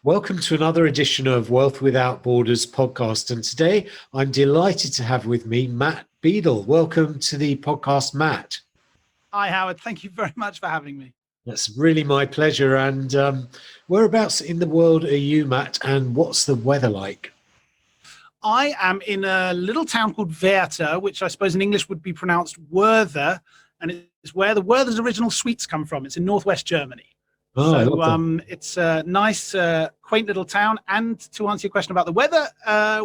Welcome to another edition of Wealth Without Borders podcast. And today I'm delighted to have with me Matt Beadle. Welcome to the podcast, Matt. Hi, Howard. Thank you very much for having me. That's really my pleasure. And whereabouts in the world are you, Matt? And what's the weather like? I am in a little town called Werther, which I suppose in English would be pronounced Werther. And it's where the Werther's original sweets come from. It's in northwest Germany. Oh, It's a nice, quaint little town. And to answer your question about the weather,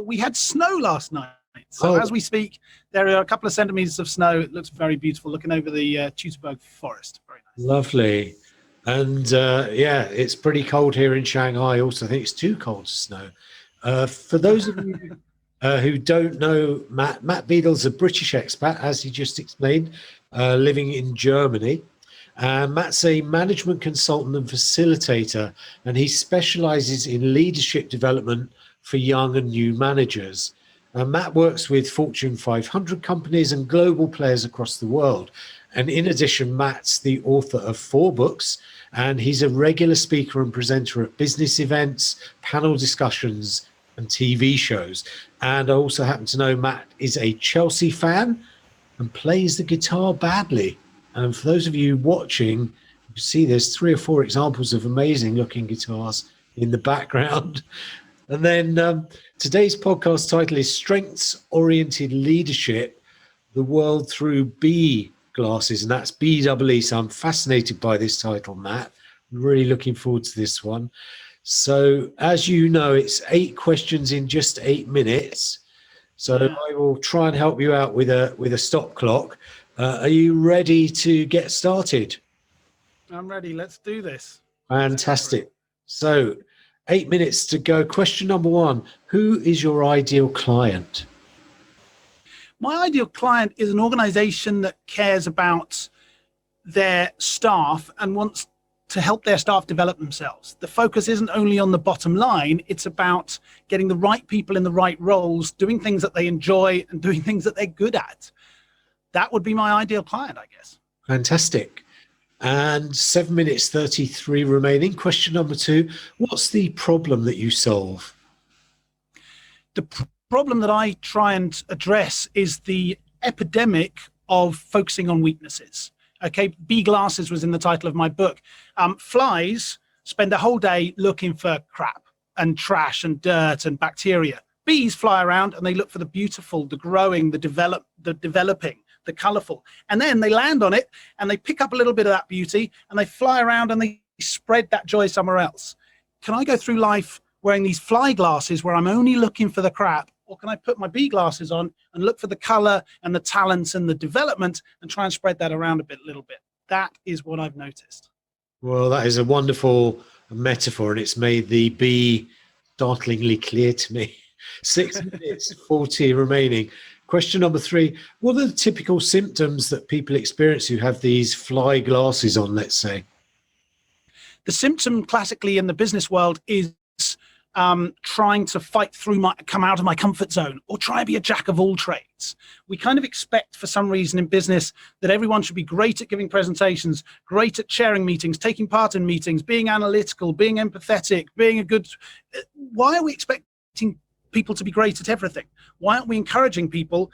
we had snow last night. So as we speak, there are a couple of centimeters of snow. It looks very beautiful looking over the Teutoburg forest. Very nice. lovely. And it's pretty cold here in Shanghai. Also, I think it's too cold to snow. For those of you who don't know Matt Beadle's a British expat, as he just explained, living in Germany. Matt's a management consultant and facilitator, and he specializes in leadership development for young and new managers. Matt works with Fortune 500 companies and global players across the world. And in addition, Matt's the author of 4 books, and he's a regular speaker and presenter at business events, panel discussions, and TV shows. And I also happen to know Matt is a Chelsea fan and plays the guitar badly. And for those of you watching, you can see there's 3 or 4 examples of amazing looking guitars in the background. And then today's podcast title is Strengths-Oriented Leadership, the World Through B Glasses, and that's BEE. So I'm fascinated by this title, Matt. I'm really looking forward to this one. So as you know, it's 8 questions in just 8 minutes. So I will try and help you out with a stop clock. Are you ready to get started? I'm ready. Let's do this. Fantastic. So 8 minutes to go. Question number 1. Who is your ideal client? My ideal client is an organization that cares about their staff and wants to help their staff develop themselves. The focus isn't only on the bottom line, it's about getting the right people in the right roles, doing things that they enjoy and doing things that they're good at. That would be my ideal client, I guess. Fantastic. And 7 minutes 33 remaining. Question number 2. What's the problem that you solve? The problem that I try and address is the epidemic of focusing on weaknesses. Okay, B glasses was in the title of my book. Flies spend a whole day looking for crap and trash and dirt and bacteria. Bees fly around and they look for the beautiful, the growing, the developing, the colorful. And then they land on it and they pick up a little bit of that beauty and they fly around and they spread that joy somewhere else. Can I go through life wearing these fly glasses where I'm only looking for the crap? Or can I put my B glasses on and look for the color and the talents and the development and try and spread that around a little bit? That is what I've noticed. Well, that is a wonderful metaphor, and it's made the B startlingly clear to me. 6 minutes 40 remaining. Question number 3. What are the typical symptoms that people experience who have these fly glasses on, let's say? The symptom classically in the business world is trying to fight through come out of my comfort zone or try and be a jack of all trades. We kind of expect for some reason in business that everyone should be great at giving presentations, great at chairing meetings, taking part in meetings, being analytical, being empathetic, being a good... Why are we expecting people to be great at everything? Why aren't we encouraging people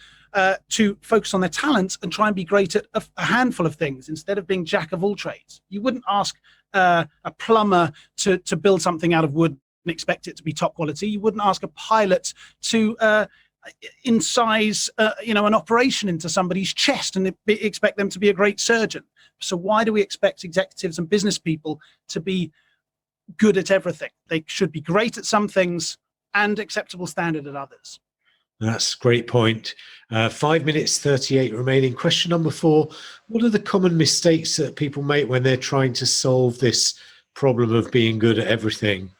to focus on their talents and try and be great at a handful of things instead of being jack of all trades? You wouldn't ask a plumber to build something out of wood and expect it to be top quality. You wouldn't ask a pilot to incise an operation into somebody's chest and expect them to be a great surgeon. So why do we expect executives and business people to be good at everything? They should be great at some things and acceptable standard at others. That's a great point. 5 minutes 38 remaining. Question number 4. What are the common mistakes that people make when they're trying to solve this problem of being good at everything?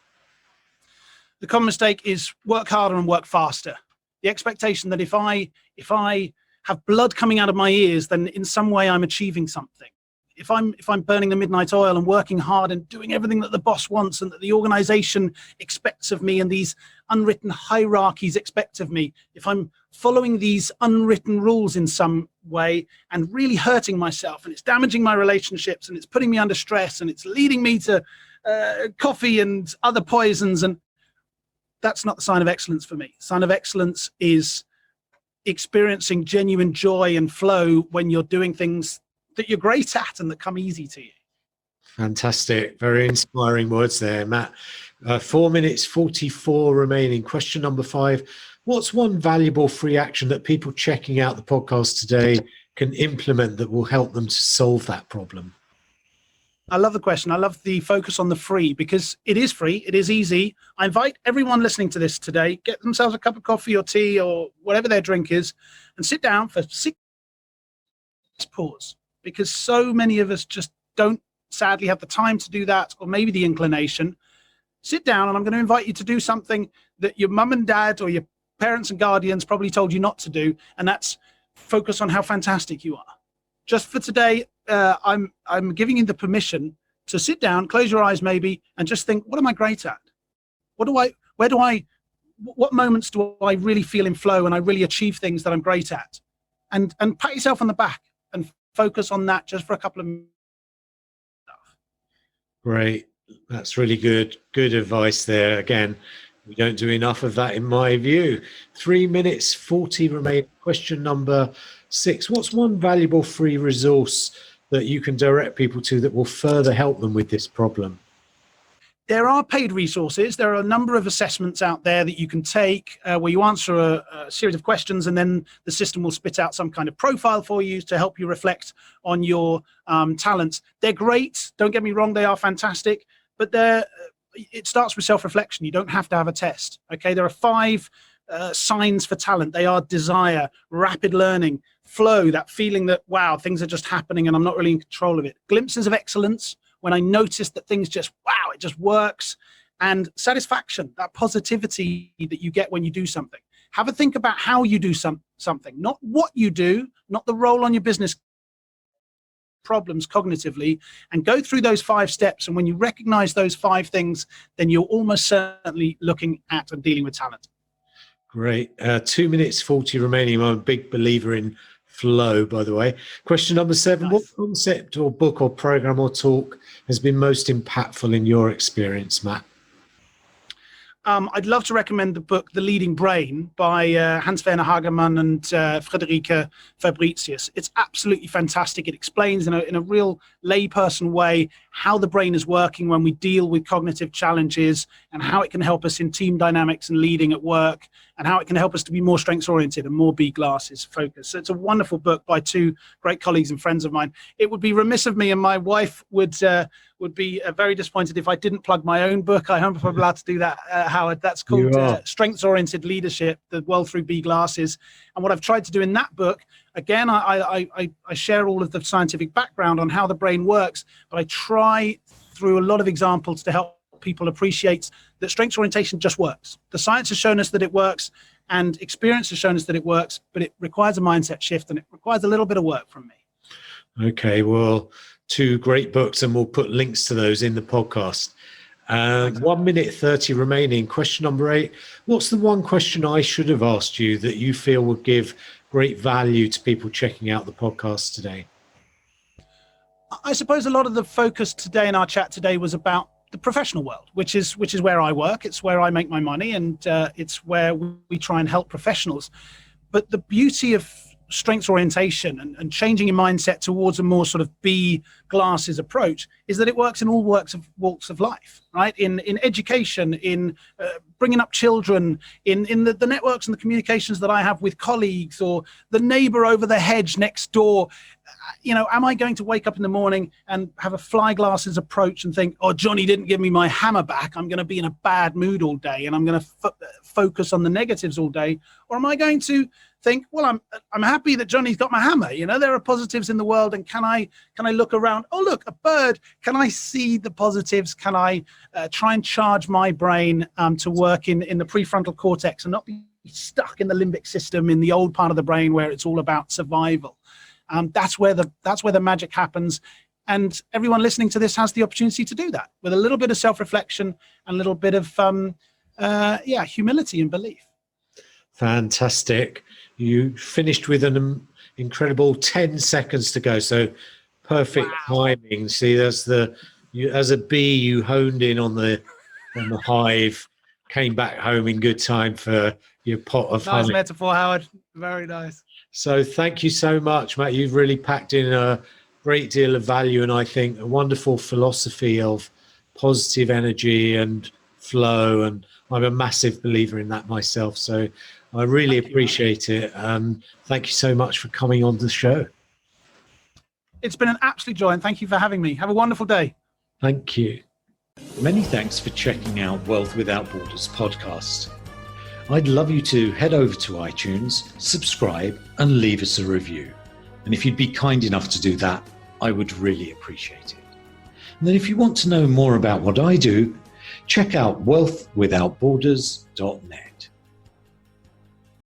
The common mistake is work harder and work faster. The expectation that if I have blood coming out of my ears, then in some way I'm achieving something. If I'm burning the midnight oil and working hard and doing everything that the boss wants and that the organization expects of me and these unwritten hierarchies expect of me, if I'm following these unwritten rules in some way and really hurting myself and it's damaging my relationships and it's putting me under stress and it's leading me to coffee and other poisons. And that's not the sign of excellence for me. Sign of excellence is experiencing genuine joy and flow when you're doing things that you're great at and that come easy to you. Fantastic. Very inspiring words there, Matt. 4 minutes 44 remaining. Question number 5. What's one valuable free action that people checking out the podcast today can implement that will help them to solve that problem? I love the question. I love the focus on the free, because it is free. It is easy. I invite everyone listening to this today, get themselves a cup of coffee or tea or whatever their drink is, and sit down for 6 pause, because so many of us just don't sadly have the time to do that, or maybe the inclination. Sit down, and I'm going to invite you to do something that your mum and dad or your parents and guardians probably told you not to do, and that's focus on how fantastic you are. Just for today, I'm giving you the permission to sit down, close your eyes maybe, and just think, what am I great at? What moments do I really feel in flow and I really achieve things that I'm great at? And pat yourself on the back and focus on that just for a couple of minutes. Great. That's really good. Good advice there. Again, we don't do enough of that in my view. 3 minutes 40 remain. Question number 6. What's one valuable free resource that you can direct people to that will further help them with this problem? There are paid resources. There are a number of assessments out there that you can take where you answer a series of questions, and then the system will spit out some kind of profile for you to help you reflect on your talents. They're great. Don't get me wrong. They are fantastic, but it starts with self-reflection. You don't have to have a test. Okay. There are 5 signs for talent. They are desire, rapid learning, flow, that feeling that, wow, things are just happening and I'm not really in control of it. Glimpses of excellence, when I notice that things just, wow, it just works. And satisfaction, that positivity that you get when you do something. Have a think about how you do something, not what you do, not the role on your business problems cognitively, and go through those 5 steps. And when you recognize those 5 things, then you're almost certainly looking at and dealing with talent. Great. 2 minutes 40 remaining. I'm a big believer in flow, by the way. Question number 7. Nice. What concept or book or program or talk has been most impactful in your experience, Matt? I'd love to recommend the book The Leading Brain by Hans-Werner Hagemann and Friederike Fabritius. It's absolutely fantastic. It explains in a real layperson way how the brain is working when we deal with cognitive challenges, and how it can help us in team dynamics and leading at work, and how it can help us to be more strengths oriented and more B-glasses focused. So it's a wonderful book by 2 great colleagues and friends of mine. It would be remiss of me, and my wife would be very disappointed if I didn't plug my own book. I hope I'm allowed to do that, Howard. That's called Strengths Oriented Leadership, the World Through B-Glasses. And what I've tried to do in that book, again, I share all of the scientific background on how the brain works, but I try through a lot of examples to help people appreciate that strengths orientation just works. The science has shown us that it works, and experience has shown us that it works, but it requires a mindset shift, and it requires a little bit of work from me. Okay, well, 2 great books, and we'll put links to those in the podcast. 1 minute 30 remaining. Question number 8. What's the one question I should have asked you that you feel would give great value to people checking out the podcast today? I suppose a lot of the focus today in our chat today was about the professional world, which is where I work. It's where I make my money, and it's where we try and help professionals. But the beauty of strengths orientation and changing your mindset towards a more sort of B-glasses approach is that it works in all walks of life, right? In education, in bringing up children, in the networks and the communications that I have with colleagues, or the neighbor over the hedge next door. Am I going to wake up in the morning and have a fly glasses approach and think, oh, Johnny didn't give me my hammer back, I'm going to be in a bad mood all day and I'm going to focus on the negatives all day? Or am I going to think, well, I'm happy that Johnny's got my hammer. There are positives in the world, and can I look around? Oh, look, a bird. Can I see the positives? Can I try and charge my brain to work in the prefrontal cortex and not be stuck in the limbic system in the old part of the brain where it's all about survival? That's where the magic happens. And everyone listening to this has the opportunity to do that with a little bit of self-reflection and a little bit of humility and belief. Fantastic. You finished with an incredible 10 seconds to go. So perfect timing. See, there's the as a bee, you honed in on the hive, came back home in good time for your pot of Nice honey. metaphor, Howard. Very nice. So thank you so much, Matt. You've really packed in a great deal of value, and I think a wonderful philosophy of positive energy and flow. And I'm a massive believer in that myself. So I really appreciate it. Thank you so much for coming on the show. It's been an absolute joy, and thank you for having me. Have a wonderful day. Thank you. Many thanks for checking out Wealth Without Borders podcast. I'd love you to head over to iTunes, subscribe, and leave us a review. And if you'd be kind enough to do that, I would really appreciate it. And then if you want to know more about what I do, check out wealthwithoutborders.net.